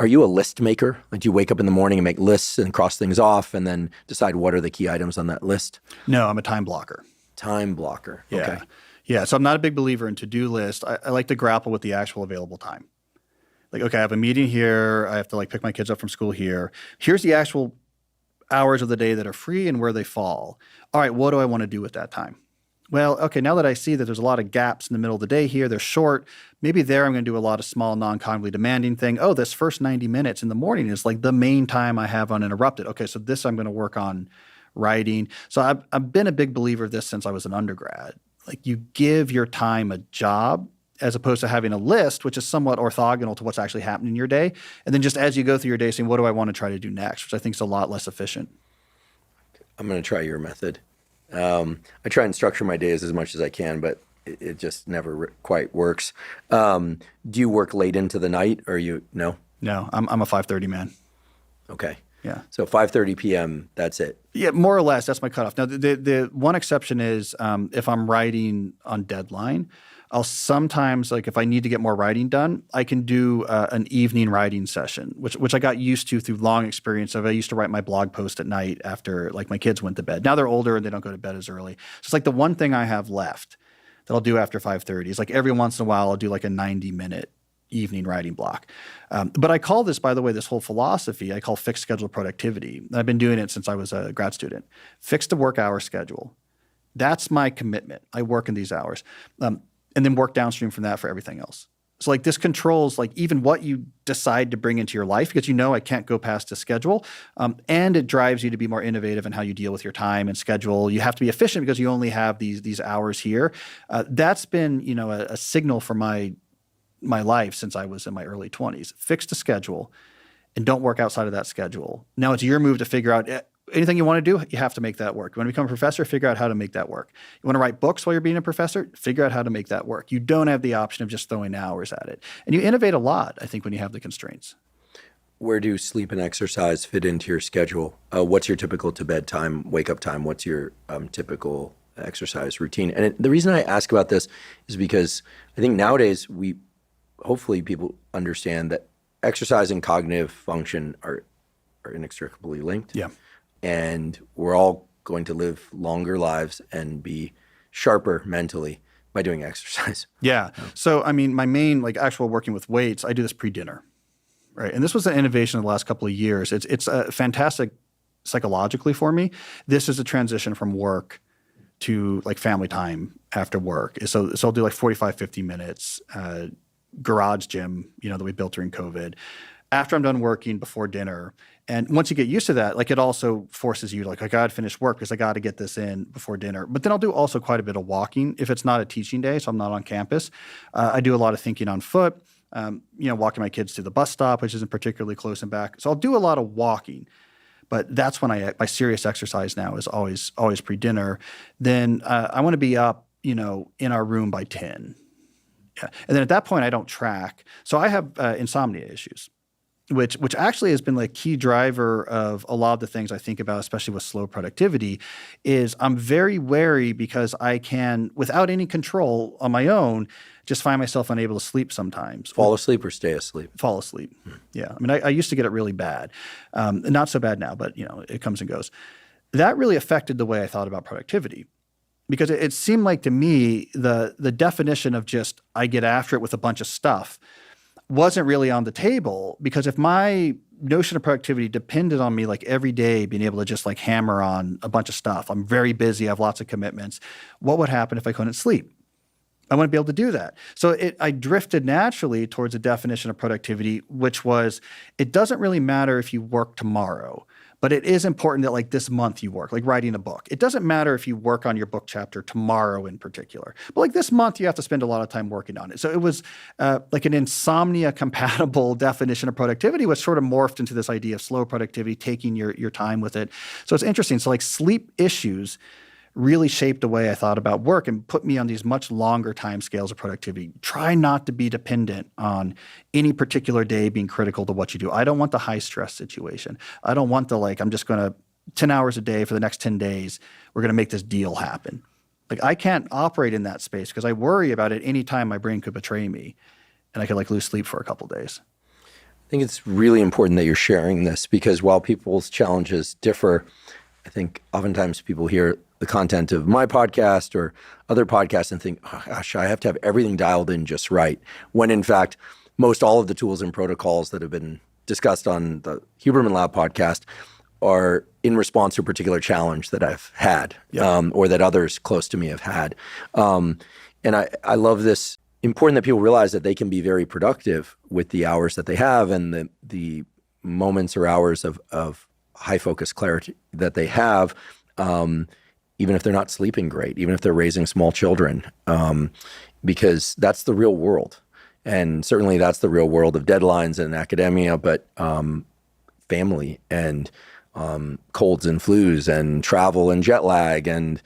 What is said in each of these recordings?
Are you a list maker? Like, do you wake up in the morning and make lists and cross things off and then decide what are the key items on that list? No, I'm a time blocker. Time blocker. Yeah. Okay. Yeah. So I'm not a big believer in to-do list. I like to grapple with the actual available time. Like, okay, I have a meeting here. I have to like pick my kids up from school here. Here's the actual hours of the day that are free and where they fall. All right, what do I want to do with that time? Well, okay, now that I see that there's a lot of gaps in the middle of the day here, they're short, maybe there I'm going to do a lot of small, non-cognitively demanding thing. Oh, this first 90 minutes in the morning is like the main time I have uninterrupted. Okay, so this I'm going to work on writing. So I've been a big believer of this since I was an undergrad. Like, you give your time a job as opposed to having a list, which is somewhat orthogonal to what's actually happening in your day. And then just as you go through your day saying, what do I want to try to do next, which I think is a lot less efficient. I'm going to try your method. I try and structure my days as much as I can, but it just never quite works. Do you work late into the night, or no? No, I'm a 5:30 man. Okay. Yeah. So 5:30 p.m., that's it. Yeah, more or less, that's my cutoff. Now, the one exception is if I'm writing on deadline, I'll sometimes, like if I need to get more writing done, I can do an evening writing session, which I got used to through long experience of. I used to write my blog post at night after like my kids went to bed. Now they're older and they don't go to bed as early. So it's like the one thing I have left that I'll do after 5:30 is like every once in a while I'll do like a 90-minute evening writing block. But I call this, by the way, this whole philosophy, I call fixed schedule productivity. And I've been doing it since I was a grad student. Fixed a work hour schedule. That's my commitment. I work in these hours. And then work downstream from that for everything else. So like this controls like even what you decide to bring into your life, because you know I can't go past the schedule. And it drives you to be more innovative in how you deal with your time and schedule. You have to be efficient because you only have these hours here. That's been, a signal for my life since I was in my early 20s. Fix the schedule and don't work outside of that schedule. Now it's your move to figure out anything you want to do, you have to make that work. You want to become a professor, figure out how to make that work. You want to write books while you're being a professor, figure out how to make that work. You don't have the option of just throwing hours at it. And you innovate a lot, I think, when you have the constraints. Where do sleep and exercise fit into your schedule? What's your typical to bed time, wake up time? What's your typical exercise routine? And the reason I ask about this is because I think nowadays hopefully people understand that exercise and cognitive function are inextricably linked. Yeah. And we're all going to live longer lives and be sharper mentally by doing exercise. Yeah. So, I mean, my main actual working with weights, I do this pre-dinner, right? And this was an innovation in the last couple of years. It's fantastic psychologically for me. This is a transition from work to family time after work. So I'll do 45, 50 minutes, garage gym, that we built during COVID. After I'm done working, before dinner. And once you get used to that, it also forces you I got to finish work because I got to get this in before dinner. But then I'll do also quite a bit of walking if it's not a teaching day, so I'm not on campus. I do a lot of thinking on foot, walking my kids to the bus stop, which isn't particularly close and back. So I'll do a lot of walking. But that's when my serious exercise now is always pre-dinner. Then I want to be up, in our room by 10. Yeah. And then at that point, I don't track. So I have insomnia issues. Which actually has been a key driver of a lot of the things I think about, especially with slow productivity, is I'm very wary because I can, without any control on my own, just find myself unable to sleep sometimes. Fall asleep or stay asleep? Fall asleep. Yeah. I mean, I used to get it really bad. Not so bad now, but it comes and goes. That really affected the way I thought about productivity. Because it seemed like to me the definition of just I get after it with a bunch of stuff wasn't really on the table, because if my notion of productivity depended on me every day being able to just hammer on a bunch of stuff, I'm very busy, I have lots of commitments, what would happen if I couldn't sleep? I wouldn't be able to do that. So I drifted naturally towards a definition of productivity, which was it doesn't really matter if you work tomorrow, but it is important that this month you work, like writing a book. It doesn't matter if you work on your book chapter tomorrow in particular, but this month you have to spend a lot of time working on it. So it was an insomnia compatible definition of productivity, which sort of morphed into this idea of slow productivity, taking your time with it. So it's interesting. So sleep issues really shaped the way I thought about work and put me on these much longer time scales of productivity. Try not to be dependent on any particular day being critical to what you do. I don't want the high stress situation. I don't want the I'm just going to 10 hours a day for the next 10 days. We're going to make this deal happen. I can't operate in that space because I worry about it any time my brain could betray me and I could lose sleep for a couple of days. I think it's really important that you're sharing this because while people's challenges differ, I think oftentimes people hear the content of my podcast or other podcasts and think, oh, gosh, I have to have everything dialed in just right. When in fact, most all of the tools and protocols that have been discussed on the Huberman Lab podcast are in response to a particular challenge that I've had or that others close to me have had. And I love this. Important that people realize that they can be very productive with the hours that they have and the moments or hours of high focus clarity that they have, even if they're not sleeping great, even if they're raising small children, because that's the real world. And certainly that's the real world of deadlines and academia, but family and colds and flus and travel and jet lag and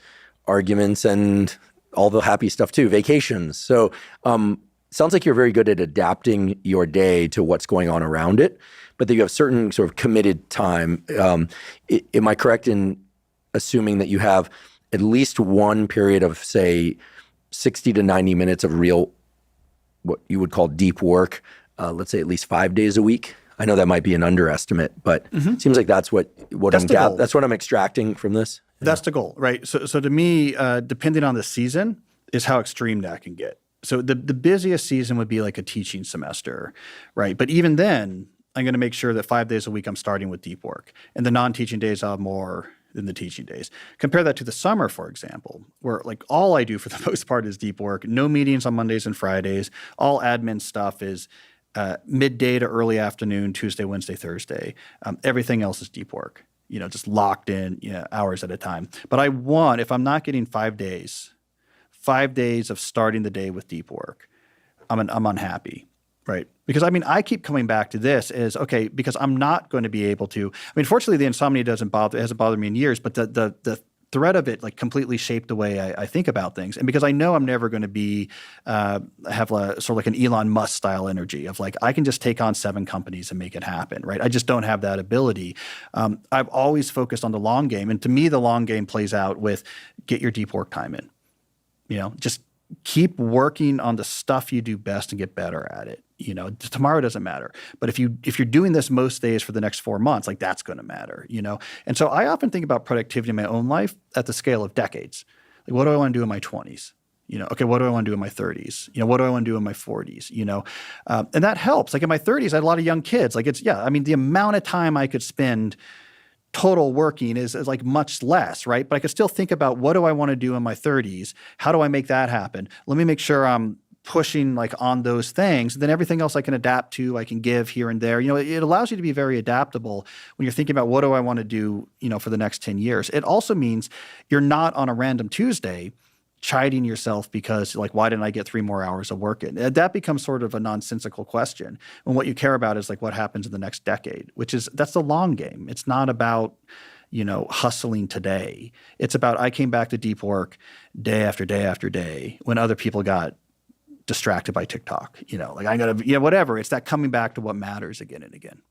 arguments and all the happy stuff too, vacations. So sounds like you're very good at adapting your day to what's going on around it, but that you have certain sort of committed time. Am I correct in assuming that you have at least one period of, say, 60 to 90 minutes of real, what you would call deep work, let's say at least 5 days a week? I know that might be an underestimate, but it seems like that's what I'm extracting from this. That's the goal, right? So to me, depending on the season is how extreme that can get. So the busiest season would be like a teaching semester, right? But even then, I'm going to make sure that 5 days a week I'm starting with deep work. And the non-teaching days I'll have more than the teaching days. Compare that to the summer, for example, where like all I do for the most part is deep work. No meetings on Mondays and Fridays. All admin stuff is midday to early afternoon, Tuesday, Wednesday, Thursday. Everything else is deep work. Just locked in, hours at a time. But I want, if I'm not getting 5 days of starting the day with deep work, I'm unhappy, right? Because I keep coming back to this as, okay, because I'm not going to be able to, fortunately the insomnia it hasn't bothered me in years, but the threat of it like completely shaped the way I think about things. And because I know I'm never going to have sort of like an Elon Musk style energy of like, I can just take on 7 companies and make it happen, right? I just don't have that ability. I've always focused on the long game. And to me, the long game plays out with get your deep work time in, just keep working on the stuff you do best and get better at it. Tomorrow doesn't matter. But if you're doing this most days for the next 4 months, like that's going to matter, And so I often think about productivity in my own life at the scale of decades. Like, what do I want to do in my 20s? Okay, what do I want to do in my 30s? What do I want to do in my 40s? And that helps. Like in my 30s, I had a lot of young kids. Like the amount of time I could spend total working is like much less, right? But I could still think about what do I want to do in my 30s? How do I make that happen? Let me make sure I'm pushing like on those things. Then everything else I can adapt to, I can give here and there. It allows you to be very adaptable when you're thinking about what do I want to do, for the next 10 years. It also means you're not on a random Tuesday chiding yourself because like, why didn't I get 3 more hours of work in? That becomes sort of a nonsensical question. And what you care about is like what happens in the next decade, that's the long game. It's not about, hustling today. It's about, I came back to deep work day after day after day when other people got distracted by TikTok, like I gotta, whatever. It's that coming back to what matters again and again.